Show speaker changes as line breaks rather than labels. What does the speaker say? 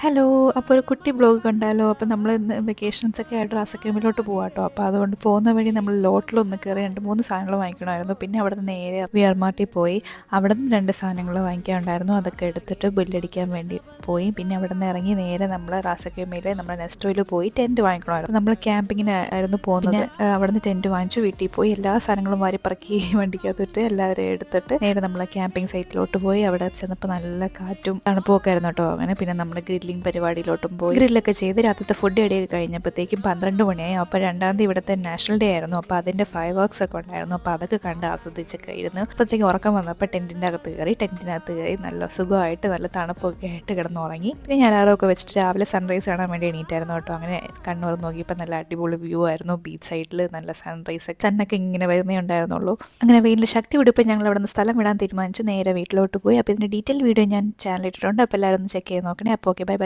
Hello! അപ്പോൾ ഒരു കുട്ടി വ്ലോഗ് കണ്ടാലോ? അപ്പോൾ നമ്മൾ ഇന്ന് വെക്കേഷൻസൊക്കെ ആയിട്ട് റാസൽ പോവാട്ടോ. അപ്പോൾ അതുകൊണ്ട് പോകുന്ന വഴി നമ്മൾ ലോട്ടിലൊന്ന് കയറി 2, 3 സാധനങ്ങൾ വാങ്ങിക്കണമായിരുന്നു. പിന്നെ അവിടുന്ന് നേരെ വി.ആർ മാർട്ടിൽ പോയി. അവിടുന്ന് 2 സാധനങ്ങൾ വാങ്ങിക്കാനുണ്ടായിരുന്നു. അതൊക്കെ എടുത്തിട്ട് ബില്ലടിക്കാൻ വേണ്ടി പോയി. പിന്നെ അവിടുന്ന് ഇറങ്ങി നേരെ നമ്മൾ റാസൽ നമ്മുടെ നെസ്റ്റോയിൽ പോയി ടെൻറ്റ് വാങ്ങിക്കണമായിരുന്നു. നമ്മൾ ക്യാമ്പിങ്ങിന് ആയിരുന്നു പോകുന്നത്. അവിടുന്ന് ടെൻറ്റ് വാങ്ങിച്ചു, വീട്ടിൽ പോയി എല്ലാ സാധനങ്ങളും വാരിപ്പറക്കി വണ്ടിക്കകത്തിട്ട് എല്ലാവരും എടുത്തിട്ട് നേരെ നമ്മൾ ക്യാമ്പിംഗ് സൈറ്റിലോട്ട് പോയി. അവിടെ ചെന്നപ്പോൾ നല്ല കാറ്റും തണുപ്പും ഒക്കെ ആയിരുന്നു കേട്ടോ. അങ്ങനെ പിന്നെ നമ്മൾ പരിപാടിയിലോട്ടും പോയി ഗ്രില്ലൊക്കെ ചെയ്ത് രാത്രിത്തെ ഫുഡ് റെഡിയൊക്കെ കഴിഞ്ഞപ്പോഴത്തേക്കും 12 മണിയായി. അപ്പോൾ 2-ാം തീയതി ഇവിടുത്തെ നാഷണൽ ഡേ ആയിരുന്നു. അപ്പോൾ അതിൻ്റെ ഫയർ വർക്ക്സ് ഒക്കെ ഉണ്ടായിരുന്നു. അപ്പോൾ അതൊക്കെ കണ്ട് ആസ്വദിച്ചൊക്കെ ഇരുന്ന് അപ്പോഴത്തേക്കും ഉറക്കം വന്നപ്പോൾ ടെൻറ്റിനകത്ത് കയറി നല്ല സുഖമായിട്ട് നല്ല തണുപ്പൊക്കെ ആയിട്ട് കിടന്നുറങ്ങി. പിന്നെ ഞാൻ അലാറമൊക്കെ വെച്ചിട്ട് രാവിലെ സൺറൈസ് കാണാൻ വേണ്ടി എണീറ്റായിരുന്നു കേട്ടോ. അങ്ങനെ കണ്ണൂർ നോക്കിയപ്പോൾ നല്ല അടിപൊളി വ്യൂ ആയിരുന്നു. ബീച്ച് സൈഡിൽ നല്ല സൺറൈസ് സണ്ണൊക്കെ ഇങ്ങനെ വരുന്നേ ഉണ്ടായിരുന്നുള്ളൂ. അങ്ങനെ വെയിലിൽ ശക്തി പിടിപ്പോൾ ഞങ്ങൾ അവിടെ നിന്ന് സ്ഥലം വിടാൻ തീരുമാനിച്ചു. നേരെ വീട്ടിലോട്ട് പോയി. അപ്പോൾ ഇതിൻ്റെ ഡീറ്റെയിൽ വീഡിയോ ഞാൻ ചാനലിൽ ഇട്ടിട്ടുണ്ട്. അപ്പോൾ എല്ലാവരും ഒന്ന് ചെക്ക് ചെയ്ത് നോക്കണേ. അപ്പോൾ ഓക്കെ, ബൈ ബൈ.